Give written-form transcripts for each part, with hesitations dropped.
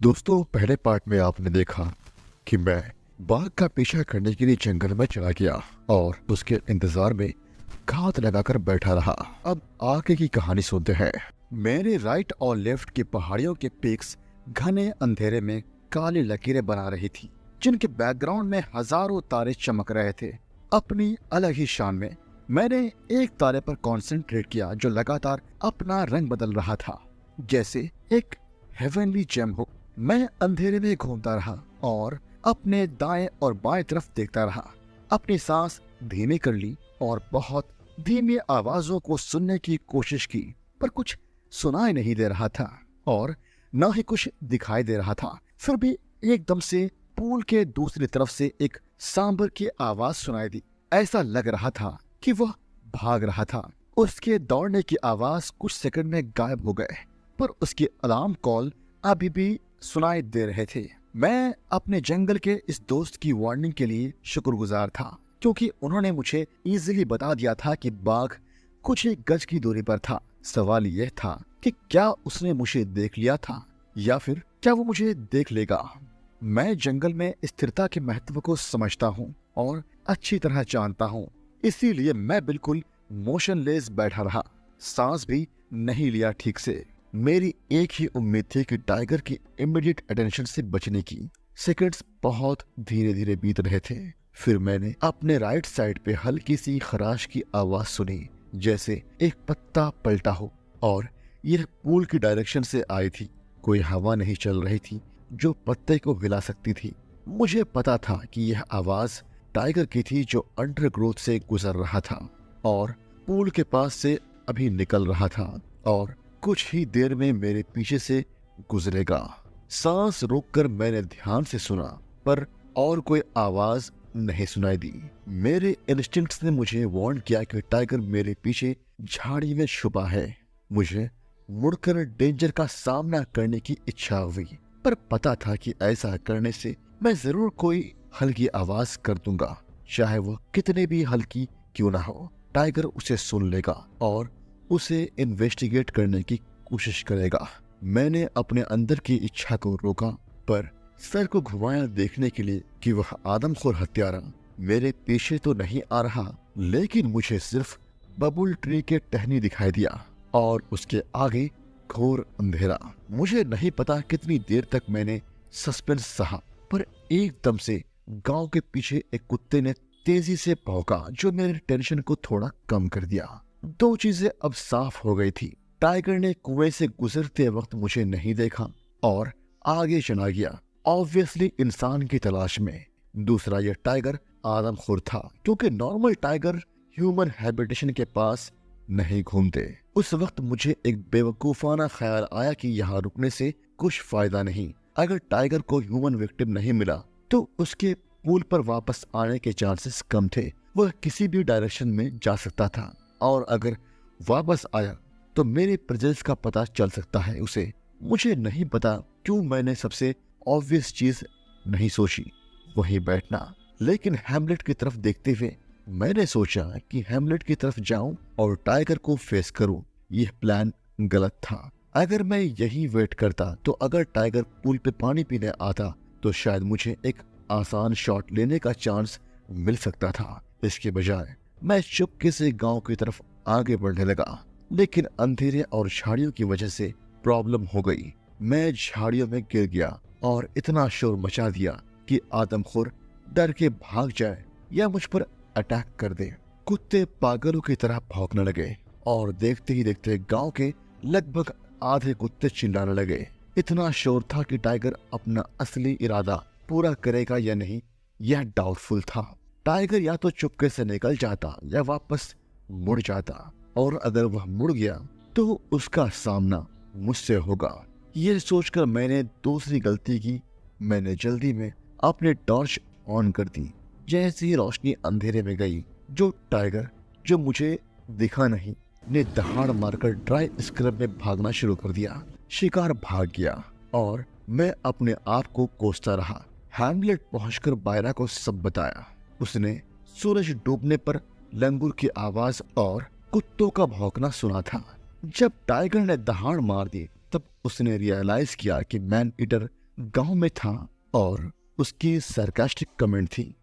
दोस्तों, पहले पार्ट में आपने देखा कि मैं बाघ का पीछा करने के लिए जंगल में चला गया और उसके इंतजार में घात लगाकर बैठा रहा। अब आगे की कहानी सुनते हैं। मेरे राइट और लेफ्ट की पहाड़ियों के पीक्स घने अंधेरे में काली लकीरें बना रही थी, जिनके बैकग्राउंड में हजारों तारे चमक रहे थे अपनी अलग ही शान में। मैंने एक तारे पर कंसंट्रेट किया जो लगातार अपना रंग बदल रहा था, जैसे एक हेवनली जेम हो। मैं अंधेरे में घूमता रहा और अपने दाएं और बाएं तरफ देखता रहा। अपनी सांस धीमी कर ली और बहुत धीमी आवाजों को सुनने की कोशिश की, पर कुछ सुनाई नहीं दे रहा था और न ही कुछ दिखाई दे रहा था। फिर भी एकदम से पूल के दूसरी तरफ से एक सांबर की आवाज सुनाई दी। ऐसा लग रहा था कि वह भाग रहा था। उसके दौड़ने की आवाज कुछ सेकंड में गायब हो गए, पर उसके अलार्म कॉल अभी भी सुनाई दे रहे थे। मैं अपने जंगल के इस दोस्त की वार्निंग के लिए शुक्रगुजार था, क्योंकि उन्होंने मुझे इजीली बता दिया था कि बाघ कुछ ही गज की दूरी पर था। सवाल यह था कि क्या उसने मुझे देख लिया था या फिर क्या वो मुझे देख लेगा। मैं जंगल में स्थिरता के महत्व को समझता हूँ और अच्छी तरह जानता हूँ, इसीलिए मैं बिल्कुल मोशनलेस बैठा रहा, सांस भी नहीं लिया ठीक से। मेरी एक ही उम्मीद थी कि टाइगर की इमीडिएट अटेंशन से बचने की। सेकंड्स बहुत धीरे धीरे बीत रहे थे। फिर मैंने अपने राइट साइड पे हल्की सी खराश की आवाज सुनी, जैसे एक पत्ता पलटा हो, और यह पूल की डायरेक्शन से आई थी। कोई हवा नहीं चल रही थी जो पत्ते को हिला सकती थी। मुझे पता था कि यह आवाज टाइगर की थी जो अंडरग्रोथ से गुजर रहा था और पूल के पास से अभी निकल रहा था और कुछ ही देर में मेरे पीछे से गुजरेगा। सांस रोककर मैंने ध्यान से सुना, पर और कोई आवाज नहीं सुनाई दी। मेरे इंस्टिंक्ट्स ने मुझे वार्न किया कि टाइगर मेरे पीछे झाड़ी में छुपा है। मुझे मुड़कर डेंजर का सामना करने की इच्छा हुई, पर पता था कि ऐसा करने से मैं जरूर कोई हल्की आवाज कर दूंगा, चाहे वह कितने भी हल्की क्यों ना हो। टाइगर उसे सुन लेगा और उसे इन्वेस्टिगेट करने की कोशिश करेगा। मैंने अपने अंदर की इच्छा को रोका, पर सर को घुमाया देखने के लिए कि वह आदमखोर हत्यारा मेरे पीछे तो नहीं आ रहा, लेकिन मुझे सिर्फ बबुल ट्री के टहनी दिखाई दिया और उसके आगे घोर अंधेरा। मुझे नहीं पता कितनी देर तक मैंने सस्पेंस सहा, पर एकदम से गांव के पीछे एक कुत्ते ने तेजी से भौंका, जो मेरे टेंशन को थोड़ा कम कर दिया। दो चीजें अब साफ हो गई थी। टाइगर ने कुएं से गुजरते वक्त मुझे नहीं देखा और आगे चला गया, ऑब्वियसली इंसान की तलाश में। दूसरा, यह टाइगर आदमखोर था, क्योंकि नॉर्मल टाइगर ह्यूमन हैबिटेशन के पास नहीं घूमते। उस वक्त मुझे एक बेवकूफाना ख्याल आया कि यहाँ रुकने से कुछ फायदा नहीं। अगर टाइगर को ह्यूमन विक्टिम नहीं मिला तो उसके पूल पर वापस आने के चांसेस कम थे। वह किसी भी डायरेक्शन में जा सकता था, और अगर वापस आया तो मेरे प्रेजेंस का पता चल सकता है उसे। मुझे नहीं पता क्यों मैंने सबसे ऑब्वियस चीज नहीं सोची, वहीं बैठना। लेकिन हैमलेट की तरफ देखते हुए मैंने सोचा कि हैमलेट की तरफ जाऊं और टाइगर को फेस करूं। यह प्लान गलत था। अगर मैं यही वेट करता तो अगर टाइगर पूल पे पानी पीने आता तो शायद मुझे एक आसान शॉट लेने का चांस मिल सकता था। इसके बजाय मैं चुपके से गांव की तरफ आगे बढ़ने लगा, लेकिन अंधेरे और झाड़ियों की वजह से प्रॉब्लम हो गई। मैं झाड़ियों में गिर गया और इतना शोर मचा दिया कि आदमखोर डर के भाग जाए या मुझ पर अटैक कर दे। कुत्ते पागलों की तरह भौंकने लगे और देखते ही देखते गांव के लगभग आधे कुत्ते चिल्लाने लगे। इतना शोर था कि टाइगर अपना असली इरादा पूरा करेगा या नहीं, यह डाउटफुल था। टाइगर या तो चुपके से निकल जाता या वापस मुड़ जाता, और अगर वह मुड़ गया तो उसका सामना मुझसे होगा। ये सोचकर मैंने दूसरी गलती की। मैंने जल्दी में अपने टॉर्च ऑन कर दी। जैसे ही रोशनी अंधेरे में गई, जो टाइगर, जो मुझे दिखा नहीं, ने दहाड़ मारकर ड्राई स्क्रब में भागना शुरू कर दिया। शिकार भाग गया और मैं अपने आप को कोसता रहा। हैमलेट पहुंचकर बायरा को सब बताया। उसने सूरज डूबने पर लंगूर की आवाज और कुत्तों का भौंकना सुना था। जब टाइगर ने दहाड़ मार दी तब उसने रियलाइज किया कि मैन ईटर गांव में था और उसकी सरकास्टिक कमेंट थी,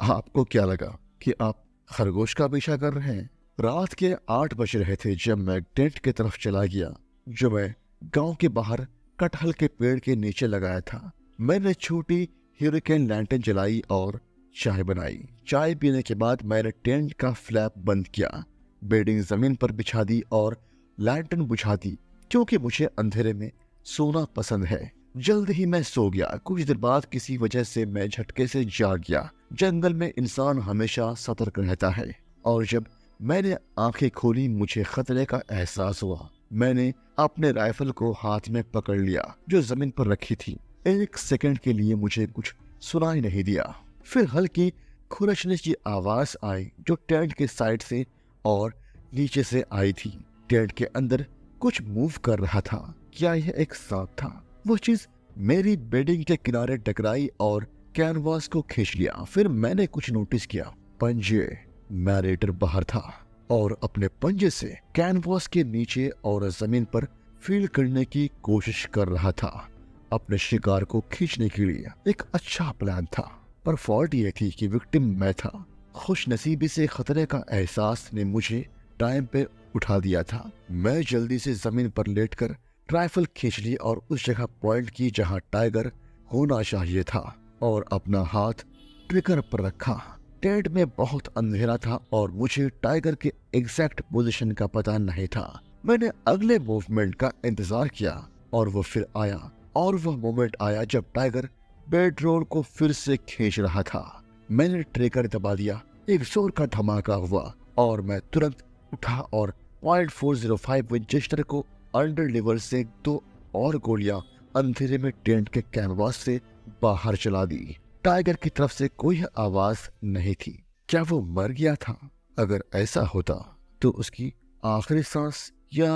आपको क्या लगा कि आप खरगोश का पीछा कर रहे हैं? रात के 8 बज रहे थे जब मैं टेंट की तरफ चला गया जो मैं गांव के बाहर कटहल के पेड़ के नीचे लगाया था। मैंने छोटी ह्यूरिकेन लैंटर्न जलाई और चाय बनाई। चाय पीने के बाद मैंने टेंट का फ्लैप बंद किया, बेडिंग जमीन पर बिछा दी और लैंटर्न बुझा दी क्योंकि मुझे अंधेरे में सोना पसंद है। जल्द ही मैं सो गया। कुछ देर बाद किसी वजह से मैं झटके से जाग गया। जंगल में इंसान हमेशा सतर्क रहता है और जब मैंने आंखें खोली मुझे खतरे का एहसास हुआ। मैंने अपने राइफल को हाथ में पकड़ लिया जो जमीन पर रखी थी। 1 सेकंड के लिए मुझे कुछ सुनाई नहीं दिया। फिर हल्की खुरचने की आवाज आई जो टेंट के साइड से और नीचे से आई थी। टेंट के अंदर कुछ मूव कर रहा था। क्या यह एक सांप था? वो चीज मेरी बेडिंग के किनारे टकराई और कैनवास को खींच लिया। फिर मैंने कुछ नोटिस किया। पंजे। मैरेटर बाहर था और अपने पंजे से कैनवास के नीचे और जमीन पर फील करने की कोशिश कर रहा था। अपने शिकार को खींचने के लिए एक अच्छा प्लान था, पर फॉल्ट यह थी कि विक्टिम मैं था। खुशनसीबी से खतरे का एहसास ने मुझे टाइम पे उठा दिया था। मैं जल्दी से जमीन पर लेटकर राइफल खींच ली और उस जगह पॉइंट की जहां टाइगर होना चाहिए था और अपना हाथ ट्रिगर पर रखा। टेंट में बहुत अंधेरा था और मुझे टाइगर के एग्जैक्ट पोजीशन का पता नहीं था। मैंने अगले मूवमेंट का इंतजार किया और वो फिर आया और वह मोमेंट आया जब टाइगर बेड रोल को फिर से खींच रहा था। मैंने ट्रिगर दबा दिया। एक जोर का धमाका हुआ और मैं तुरंत उठा और .405 विंचेस्टर को अंडर लिवर से 2 और गोलियां अंधेरे में टेंट के कैनवास से बाहर चला दी। टाइगर की तरफ से कोई आवाज नहीं थी। क्या वो मर गया था? अगर ऐसा होता तो उसकी आखिरी सांस या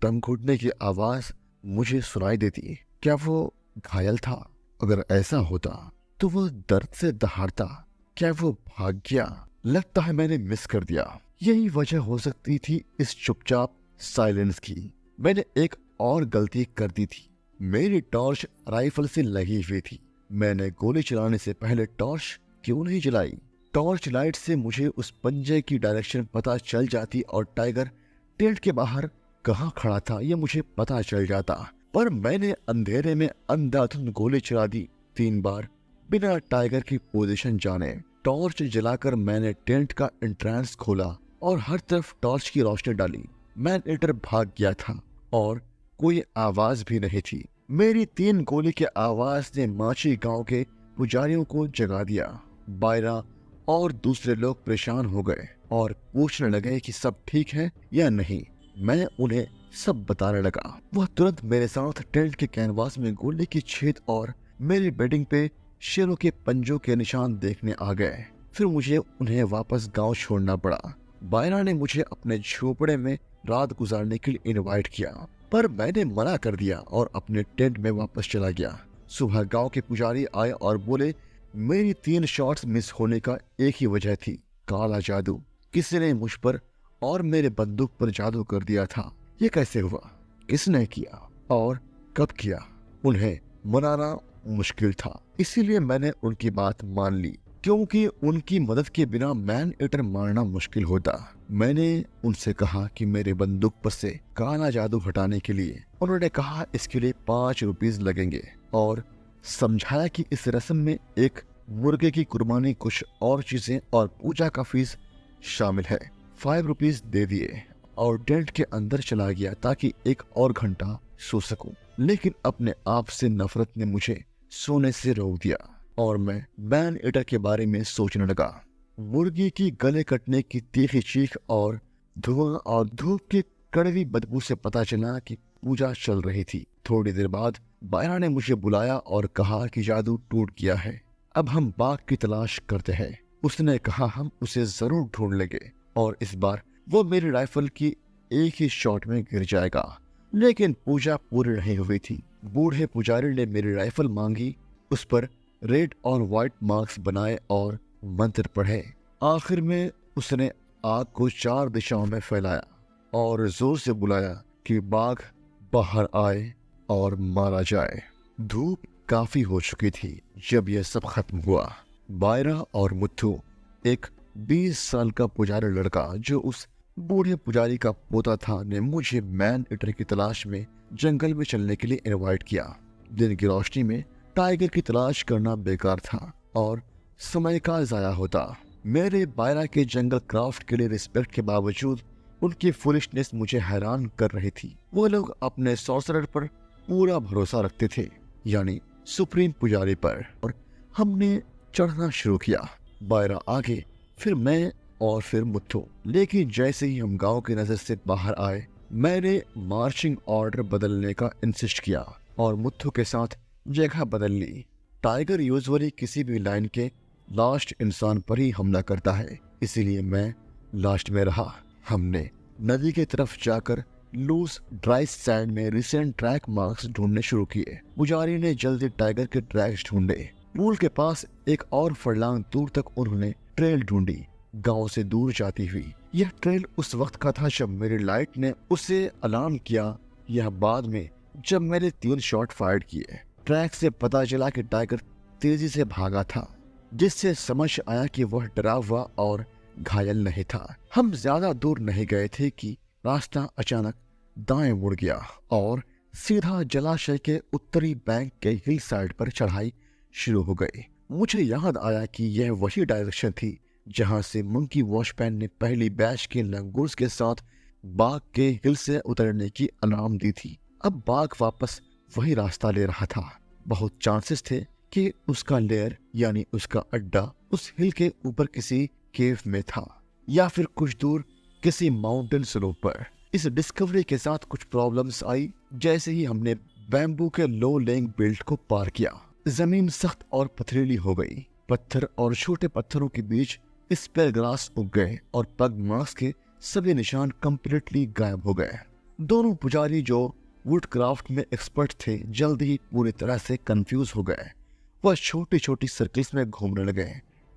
दम घुटने की आवाज मुझे सुनाई देती। क्या वो घायल था? अगर ऐसा होता तो वो दर्द से दहाड़ता। क्या वो भाग गया? लगता है मैंने मिस कर दिया। यही वजह हो सकती थी इस चुपचाप साइलेंस की। मैंने एक और गलती कर दी थी। मेरी टॉर्च राइफल से लगी हुई थी। मैंने गोली चलाने से पहले टॉर्च क्यों नहीं जलाई? टॉर्च लाइट से मुझे उस पंजे की डायरेक्शन पता चल जाती और टाइगर टेंट के बाहर कहाँ खड़ा था ये मुझे पता चल जाता। पर मैंने अंधेरे में अंधाधुंध गोली चला दी 3 बार बिना टाइगर की पोजीशन जाने। टॉर्च जलाकर मैंने टेंट का एंट्रेंस खोला और हर तरफ टॉर्च की रोशनी डाली। मैन-ईटर भाग गया था और कोई आवाज भी नहीं थी। मेरी 3 गोली के आवाज ने माची गांव के पुजारियों को जगा दिया। बायरा और दूसरे लोग परेशान हो गए और पूछने लगे कि सब ठीक है या नहीं। मैं उन्हें सब बताने लगा। वह तुरंत मेरे साथ टेंट के कैनवास में गोली की छेद और मेरी बेडिंग पे शेरों के पंजों के निशान देखने आ गए। फिर मुझे उन्हें वापस गांव छोड़ना पड़ा। बायरा ने मुझे अपने झोपड़े में रात गुजारने के लिए इनवाइट किया, पर मैंने मना कर दिया और अपने टेंट में वापस चला गया। सुबह गांव के पुजारी आए और बोले मेरी 3 शॉट्स मिस होने का एक ही वजह थी, काला जादू। किसी ने मुझ पर और मेरे बंदूक पर जादू कर दिया था। ये कैसे हुआ, किसने किया और कब किया? उन्हें मनाना मुश्किल था, इसीलिए मैंने उनकी बात मान ली, क्योंकि उनकी मदद के बिना मैन-ईटर मारना मुश्किल होता। मैंने उनसे कहा कि मेरे बंदूक पर से काला जादू हटाने के लिए। उन्होंने कहा इसके लिए 5 रुपीस लगेंगे और समझाया कि इस रस्म में एक मुर्गे की कुर्बानी, कुछ और चीजें और पूजा का फीस शामिल है। 5 रुपीस दे दिए और टेंट के अंदर चला गया ताकि 1 और घंटा सो सकूं। लेकिन अपने आप से नफरत ने मुझे सोने से रोक दिया और मैं मैन-ईटर के बारे में सोचने लगा। मुर्गी की गले कटने की तीखी चीख और धुआं और धूप की कड़वी बदबू से पता चला कि पूजा चल रही थी। थोड़ी देर बाद बायरा ने मुझे बुलाया और कहा कि जादू टूट गया है, अब हम बाघ की तलाश करते हैं। उसने कहा हम उसे जरूर ढूंढ लेंगे और इस बार वो मेरी राइफल की एक ही शॉट में गिर जाएगा। लेकिन पूजा पूरी नहीं हुई थी। बूढ़े पुजारी ने मेरी राइफल मांगी, उस पर रेड और व्हाइट मार्क्स बनाए और मंत्र पढ़े। आखिर में उसने आग को 4 दिशाओं में फैलाया और जोर से बुलाया कि बाघ बाहर आए और मारा जाए। धूप काफी हो चुकी थी जब यह सब खत्म हुआ। बायरा और मुत्थू, एक 20 साल का पुजारी लड़का जो उस बूढ़े पुजारी का पोता था, ने मुझे मैन ईटर की तलाश में जंगल में चलने के लिए इनवाइट किया। दिन की रोशनी में टाइगर की तलाश करना बेकार था और समय का जाया होता। मेरे बायरा के जंगल क्राफ्ट के लिए रिस्पेक्ट के बावजूद उनकी फुलिशनेस मुझे हैरान कर रही थी। वो लोग अपने सॉर्सरर पर पूरा भरोसा रखते थे, यानी सुप्रीम पुजारी पर, और हमने चढ़ना शुरू किया। बायरा आगे, फिर मैं और फिर मुत्थू। लेकिन जैसे ही हम गांव की नजर से बाहर आए, मैंने मार्चिंग ऑर्डर बदलने का इंसिस्ट किया और मुत्थू के साथ जगह बदल ली। टाइगर यूजुअली किसी भी लाइन के लास्ट इंसान पर ही हमला करता है, इसीलिए मैं लास्ट में रहा। हमने नदी की तरफ जाकर लूज ड्राई सैंड में रिसेंट ट्रैक मार्क्स ढूंढने शुरू किए। पुजारी ने जल्दी टाइगर के ट्रैक्स ढूंढे। पूल के पास एक और फरलांग दूर तक उन्होंने ट्रेल ढूंढी, गांव से दूर जाती हुई। यह ट्रेल उस वक्त का था जब मेरी लाइट ने उसे अलार्म किया, यह बाद में जब मैंने 3 शॉट फायर किए। ट्रैक से पता चला कि टाइगर तेजी से भागा था, जिससे समझ आया कि वह डरा हुआ और घायल नहीं था। हम ज्यादा दूर नहीं गए थे कि रास्ता अचानक दाएं मुड़ गया और सीधा जलाशय के उत्तरी बैंक के हिल साइड पर चढ़ाई शुरू हो गई। मुझे याद आया कि यह वही डायरेक्शन थी जहां से मंकी वॉचमैन ने पहली बैच के लंगूर्स के साथ बाघ के हिल से उतरने की अलार्म दी थी। अब बाघ वापस वही रास्ता ले रहा था। बहुत चांसेस थे कि उसका लेयर यानी उसका अड्डा उस हिल के ऊपर किसी केव में था या फिर कुछ दूर किसी माउंटेन स्लोप पर। इस डिस्कवरी के साथ कुछ प्रॉब्लम्स आई। जैसे ही हमने बैम्बू के लो लेइंग बेल्ट को पार किया, जमीन सख्त और पथरीली हो गई। पत्थर और छोटे पत्थरों के बीच स्पेयर ग्रास उग गए और पग मार्क्स के सभी निशान कंप्लीटली गायब हो गए। दोनों पुजारी जो वुड क्राफ्ट में एक्सपर्ट थे, जल्दी ही पूरी तरह से कंफ्यूज हो गए। वह छोटी छोटी सर्कल्स में घूमने लगे,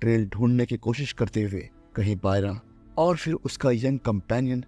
ट्रेल ढूंढने की कोशिश करते हुए। कहीं बायरा और फिर उसका यंग कंपेनियन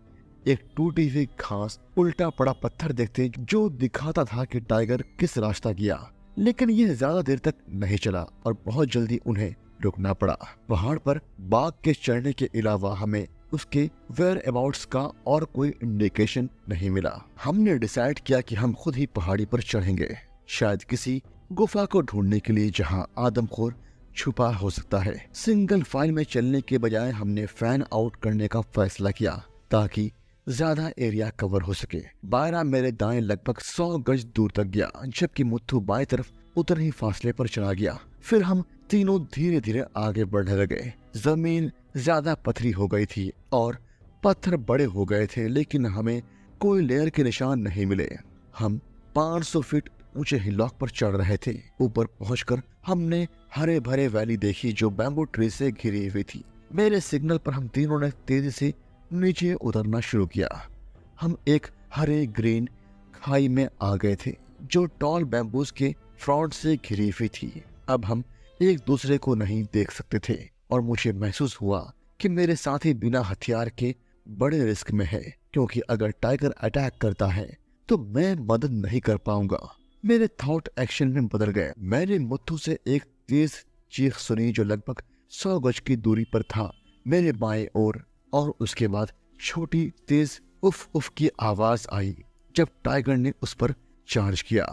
एक टूटी हुई घास, उल्टा पड़ा पत्थर देखते जो दिखाता था कि टाइगर किस रास्ता गया। लेकिन यह ज्यादा देर तक नहीं चला और बहुत जल्दी उन्हें रुकना पड़ा। पहाड़ पर बाघ के चढ़ने के अलावा हमें उसके वेयर अबाउट्स का और कोई इंडिकेशन नहीं मिला। हमने डिसाइड किया कि हम खुद ही पहाड़ी पर चढ़ेंगे, शायद किसी गुफा को ढूंढने के लिए जहां आदमखोर छुपा हो सकता है। सिंगल फाइल में चलने के बजाय हमने फैन आउट करने का फैसला किया ताकि ज्यादा एरिया कवर हो सके। बायरा मेरे दाएं लगभग 100 गज दूर तक गया, जबकि मुत्थू बाएं तरफ उतने ही फासले पर चला गया। फिर हम तीनों धीरे धीरे आगे बढ़ने लगे। जमीन ज्यादा पथरी हो गई थी और पत्थर बड़े हो गए थे, लेकिन हमें कोई लेयर के निशान नहीं मिले। हम 500 फीट ऊंचे हिलॉक पर चढ़ रहे थे। ऊपर पहुंचकर हमने हरे भरे वैली देखी जो बैम्बू ट्री से घिरी हुई थी। मेरे सिग्नल पर हम तीनों ने तेजी से नीचे उतरना शुरू किया। हम एक हरे ग्रीन खाई में आ गए थे जो टॉल बैम्बूज के फ्रंट से घिरी हुई थी। अब हम एक दूसरे को नहीं देख सकते थे और मुझे महसूस हुआ कि मेरे साथी बिना हथियार के बड़े रिस्क में है, क्योंकि अगर टाइगर अटैक करता है तो मैं मदद नहीं कर पाऊंगा। मेरे थॉट एक्शन में बदल गए। मैंने मुत्थू से एक तेज चीख सुनी जो लगभग 100 गज की दूरी पर था मेरे बाएं ओर, और उसके बाद छोटी तेज उफ उफ की आवाज आई जब टाइगर ने उस पर चार्ज किया।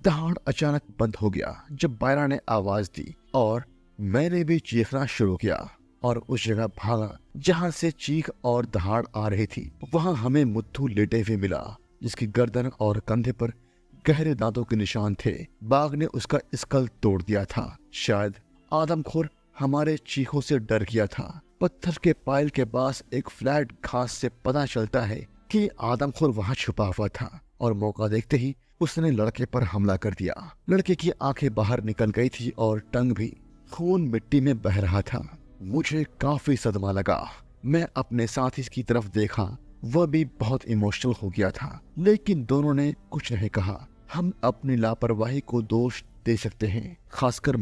दहाड़ अचानक बंद हो गया जब बायरा ने आवाज दी और मैंने भी चीखना शुरू किया और उस जगह भागा जहां से चीख और दहाड़ आ रही थी। वहां हमें मुत्थू लेटे हुए मिला, जिसकी गर्दन और कंधे पर गहरे दांतों के निशान थे। बाघ ने उसका स्कल तोड़ दिया था। शायद आदमखोर हमारे चीखों से डर गया था। पत्थर के पायल के पास एक फ्लैट घास से पता चलता है कि आदमखोर वहां छुपा हुआ था और मौका देखते ही उसने लड़के पर हमला कर दिया। लड़के की आंखें बाहर निकल गई थी और टंग भी खून मिट्टी में बह रहा था। मुझे काफी सदमा लगा। मैं अपने साथी की तरफ देखा, वह भी बहुत इमोशनल हो गया था, लेकिन दोनों ने कुछ नहीं कहा। हम अपनी लापरवाही को दोष दे सकते हैं, खासकर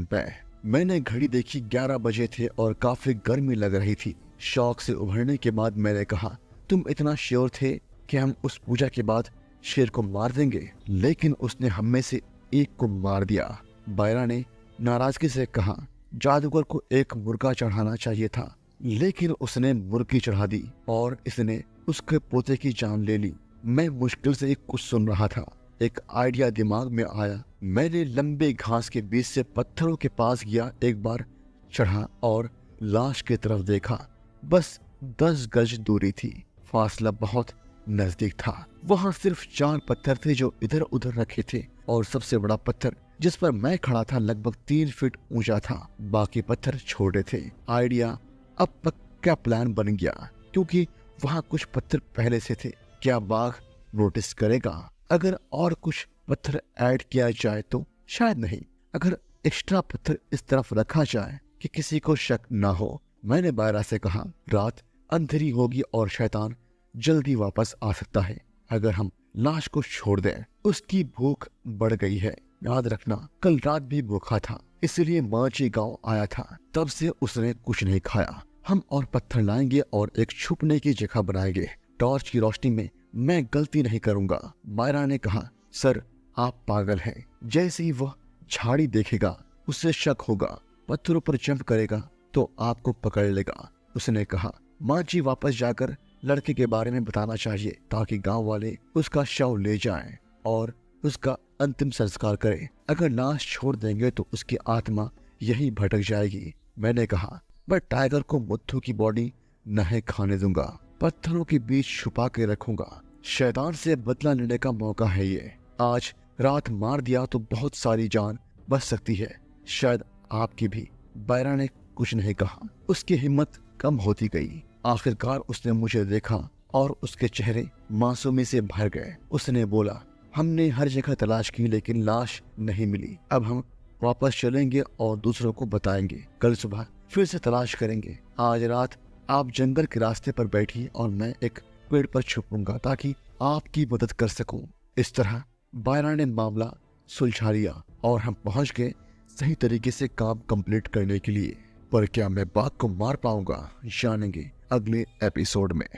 मैंने घड़ी देखी 11 बजे थे और काफी गर्मी लग रही थी। शौक से उभरने के बाद मैंने कहा, तुम इतना श्योर थे कि हम उस पूजा के बाद शेर को मार देंगे? लेकिन उसने हम में से एक को मार दिया। बायरा ने नाराजगी से कहा, जादूगर को एक मुर्गा चढ़ाना चाहिए था, लेकिन उसने मुर्गी चढ़ा दी और इसने उसके पोते की जान ले ली। मैं मुश्किल से कुछ सुन रहा था। एक आइडिया दिमाग में आया। मैंने लंबे घास के बीच से पत्थरों के पास गया, एक बार चढ़ा और लाश की तरफ देखा। बस 10 गज दूरी थी, फासला बहुत नजदीक था। वहां सिर्फ 4 पत्थर थे जो इधर उधर रखे थे और सबसे बड़ा पत्थर जिस पर मैं खड़ा था लगभग 3 फीट ऊंचा था। बाकी पत्थर छोटे थे। आइडिया अब पक्का प्लान बन गया, क्योंकि वहां कुछ पत्थर पहले से थे। क्या बाघ नोटिस करेगा? अगर और कुछ पत्थर ऐड किया जाए तो शायद नहीं। अगर एक्स्ट्रा पत्थर इस तरफ रखा जाए कि किसी को शक ना हो। मैंने बायरा से कहा, रात अंधेरी होगी और शैतान जल्दी वापस आ सकता है। अगर हम लाश को छोड़ दें, उसकी भूख बढ़ गई है। याद रखना, कल रात भी भूखा था, इसलिए माची गांव आया था। तब से उसने कुछ नहीं खाया। हम और पत्थर लाएंगे और एक छुपने की जगह बनाएंगे। टॉर्च की रोशनी में मैं गलती नहीं करूंगा। बायरा ने कहा, सर आप पागल हैं। जैसे ही वह झाड़ी देखेगा उससे शक होगा, पत्थरों पर जंप करेगा तो आपको पकड़ लेगा। उसने कहा, माची वापस जाकर लड़के के बारे में बताना चाहिए ताकि गांव वाले उसका शव ले जाएं और उसका अंतिम संस्कार करें। अगर लाश छोड़ देंगे तो उसकी आत्मा यही भटक जाएगी। मैंने कहा, मैं टाइगर को मुत्थू की बॉडी नहीं खाने दूंगा, पत्थरों के बीच छुपा के रखूंगा। शैतान से बदला लेने का मौका है ये। आज रात मार दिया तो बहुत सारी जान बच सकती है, शायद आपकी भी। बायरा ने कुछ नहीं कहा। उसकी हिम्मत कम होती गई। आखिरकार उसने मुझे देखा और उसके चेहरे मासूमी से भर गए। उसने बोला, हमने हर जगह तलाश की लेकिन लाश नहीं मिली। अब हम वापस चलेंगे और दूसरों को बताएंगे। कल सुबह फिर से तलाश करेंगे। आज रात आप जंगल के रास्ते पर बैठिए और मैं एक पेड़ पर छुपूंगा ताकि आपकी मदद कर सकूं। इस तरह बायरा ने मामला सुलझा लिया और हम पहुंच गए सही तरीके से काम कंप्लीट करने के लिए। पर क्या मैं बाघ को मार पाऊंगा, जानेंगे अगले एपिसोड में।